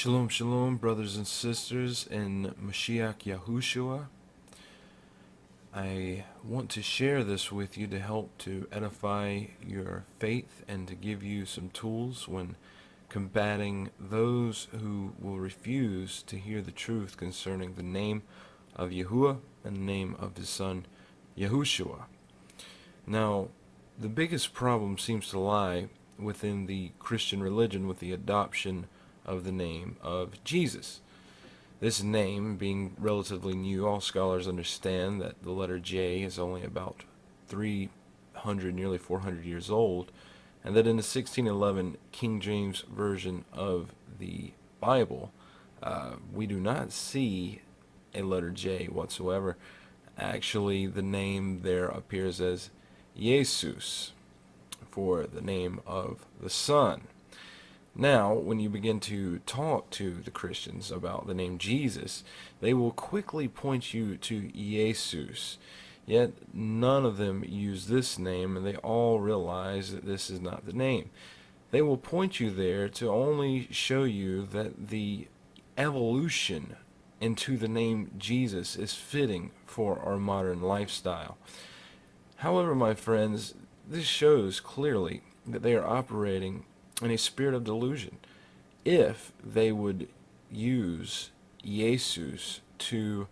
Shalom, shalom, brothers and sisters in Mashiach Yahushua. I want to share this with you to help to edify your faith and to give you some tools when combating those who will refuse to hear the truth concerning the name of Yahuwah and the name of his son Yahushua. Now, the biggest problem seems to lie within the Christian religion with the adoption of the name of Jesus. This name being relatively new, all scholars understand that the letter J is only about 300, nearly 400 years old, and that in the 1611 King James Version of the Bible, we do not see a letter J whatsoever. Actually, the name there appears as Iesous, for the name of the Son. Now, when you begin to talk to the Christians about the name Jesus, they will quickly point you to Iesous. Yet none of them use this name, and they all realize that this is not the name. They will point you there to only show you that the evolution into the name Jesus is fitting for our modern lifestyle. However, my friends, this shows clearly that they are operating in a spirit of delusion. If they would use Iesous to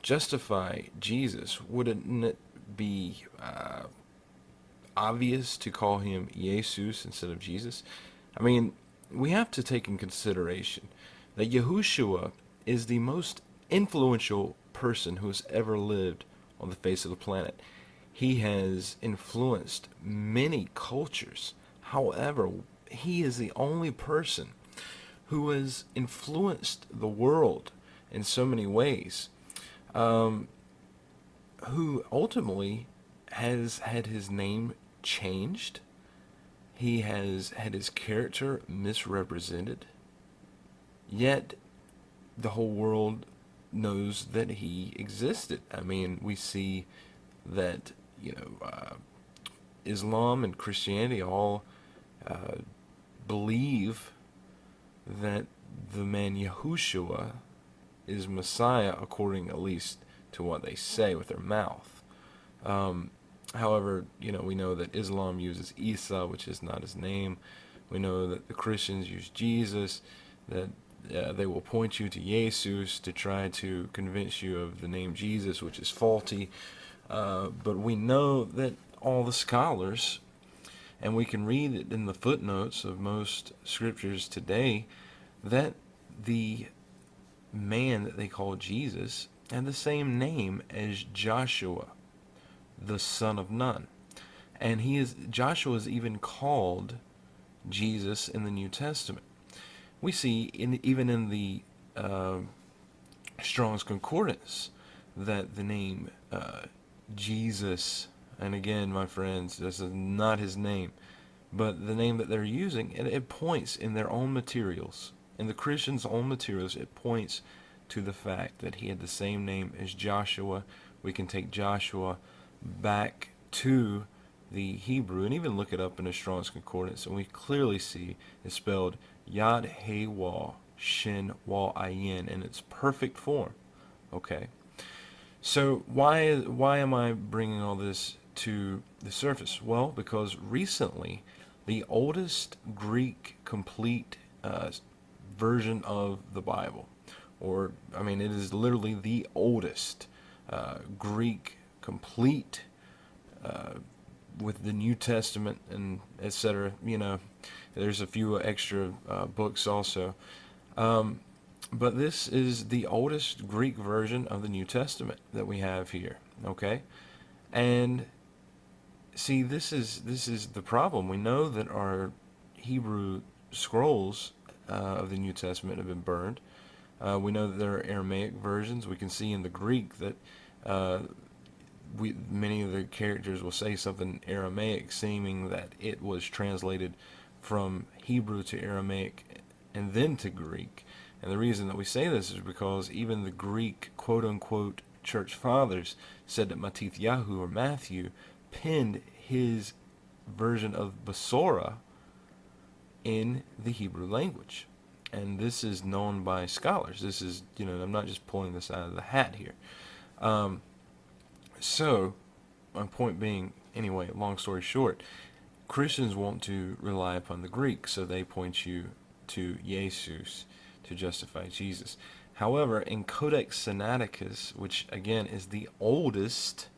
justify Jesus, wouldn't it be obvious to call him Iesous instead of Jesus? I mean, we have to take in consideration that Yahushua is the most influential person who has ever lived on the face of the planet. He has influenced many cultures. However, he is the only person who has influenced the world in so many ways, who ultimately has had his name changed. He has had his character misrepresented, yet the whole world knows that he existed. I mean, we see that, Islam and Christianity all believe that the man Yahushua is Messiah, according at least to what they say with their mouth. However, we know that Islam uses Isa, which is not his name. We know that the Christians use Jesus, that they will point you to Iesous to try to convince you of the name Jesus, which is faulty. But we know that all the scholars, and we can read it in the footnotes of most scriptures today, that the man that they call Jesus had the same name as Joshua, the son of Nun. And Joshua is even called Jesus in the New Testament. We see even in the Strong's Concordance that the name Jesus, and again, my friends, this is not his name, but the name that they're using, and it points in their own materials, in the Christians' own materials, it points to the fact that he had the same name as Joshua. We can take Joshua back to the Hebrew and even look it up in a Strong's Concordance, and we clearly see it's spelled Yad He Wah Shin Wah Ayin in its perfect form. Okay, so why am I bringing all this to the surface? Well, because recently the oldest Greek complete version of the Bible, it is literally the oldest Greek complete with the New Testament and etc. There's a few extra books also, but this is the oldest Greek version of the New Testament that we have here. Okay, and see, this is the problem. We know that our Hebrew scrolls of the New Testament have been burned. We know that there are Aramaic versions. We can see in the Greek that many of the characters will say something Aramaic, seeming that it was translated from Hebrew to Aramaic and then to Greek. And the reason that we say this is because even the Greek quote-unquote church fathers said that Matithyahu, or Matthew, penned his version of Besorah in the Hebrew language. And this is known by scholars. This is, I'm not just pulling this out of the hat here. So, my point being, anyway, long story short, Christians want to rely upon the Greek, so they point you to Iesous to justify Jesus. However, in Codex Sinaiticus, which again is the oldest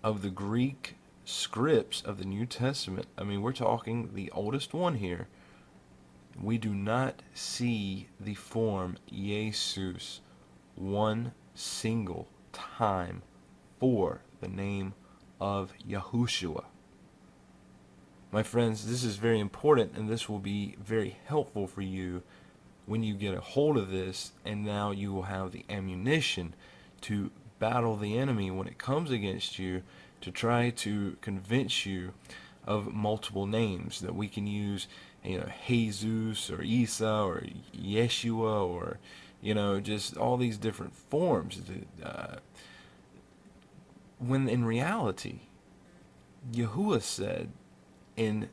of the Greek scripts of the New Testament, I mean, we're talking the oldest one here, we do not see the form Iesous one single time for the name of Yahushua. My friends, this is very important, and this will be very helpful for you when you get a hold of this, and now you will have the ammunition to battle the enemy when it comes against you, to try to convince you of multiple names that we can use, Gesu or Isa or Yeshua, or just all these different forms, when in reality Yahuwah said in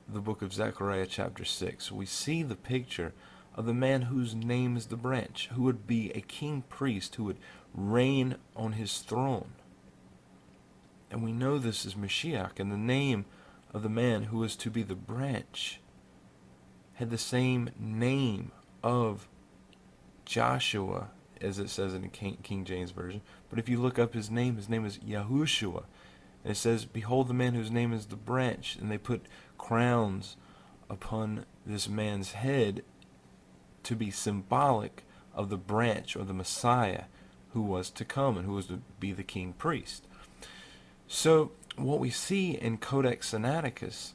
the book of Zechariah chapter 6, we see the picture of the man whose name is the branch, who would be a king priest, who would reign on his throne. And we know this is Mashiach, and the name of the man who was to be the branch had the same name of Joshua, as it says in the King James Version. But if you look up his name is Yahushua. And it says, behold the man whose name is the branch. And they put crowns upon this man's head to be symbolic of the branch, or the Messiah, who was to come and who was to be the king priest. So what we see in Codex Sinaiticus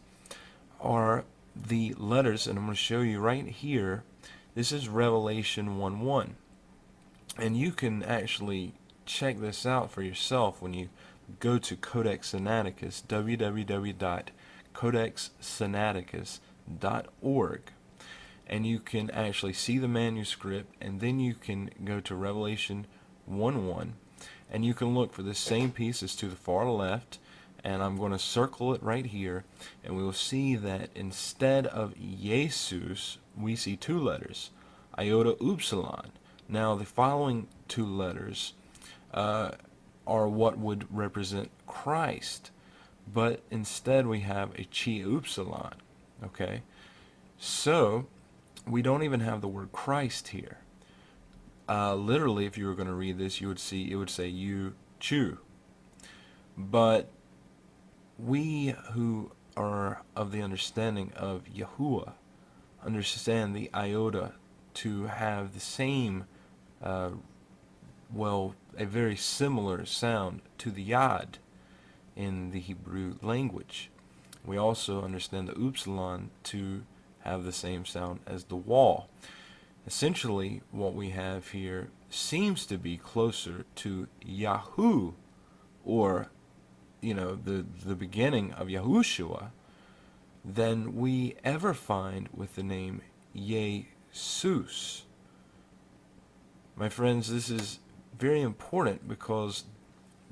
are the letters, and I'm going to show you right here. This is Revelation 1:1. And you can actually check this out for yourself when you go to Codex Sinaiticus, www.codexsinaiticus.org, and you can actually see the manuscript, and then you can go to Revelation 1:1, and you can look for the same pieces to the far left, and I'm going to circle it right here, and we will see that instead of Iesous, we see two letters, iota upsilon. Now, the following two letters are what would represent Christ, but instead we have a chi upsilon. Okay, so we don't even have the word Christ here. Literally, if you were going to read this, you would see it would say you chew. But we who are of the understanding of Yahuwah understand the iota to have the same, a very similar sound to the yad in the Hebrew language. We also understand the upsilon to have the same sound as the wall. Essentially, what we have here seems to be closer to Yahu, or the beginning of Yahushua, than we ever find with the name Iesous. My friends, this is very important because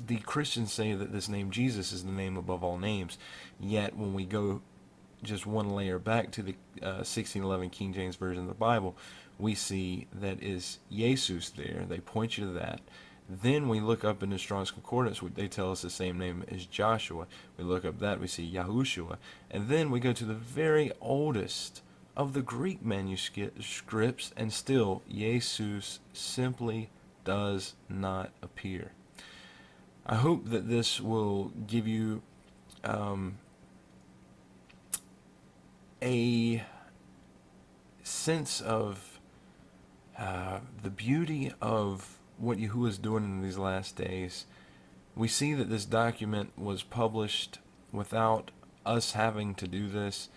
the Christians say that this name Jesus is the name above all names, yet when we go just one layer back to the 1611 King James Version of the Bible, we see that is Iesous there. They point you to that. Then we look up in the Strong's Concordance, they tell us the same name as Joshua. We look up that, we see Yahushua. And then we go to the very oldest of the Greek manuscripts, and still Iesous simply does not appear. I hope that this will give you a sense of the beauty of what Yahuwah is doing in these last days. We see that this document was published without us having to do this,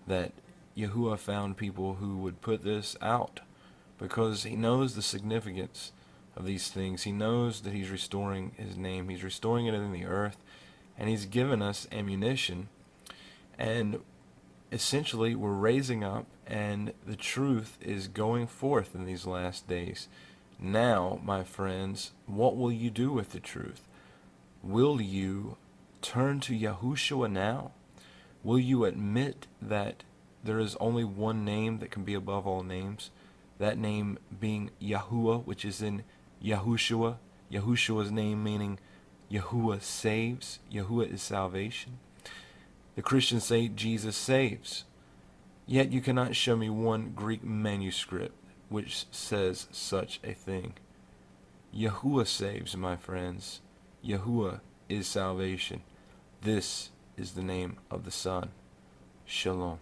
that Yahuwah found people who would put this out because he knows the significance of these things. He knows that he's restoring his name. He's restoring it in the earth, and he's given us ammunition. And essentially, we're raising up, and the truth is going forth in these last days. Now, my friends, what will you do with the truth? Will you turn to Yahushua now? Will you admit that there is only one name that can be above all names, that name being Yahuwah, which is in Yahushua. Yahushua's name meaning Yahuwah saves. Yahuwah is salvation. The Christians say Jesus saves. Yet you cannot show me one Greek manuscript which says such a thing. Yahuwah saves, my friends. Yahuwah is salvation. This is the name of the Son. Shalom.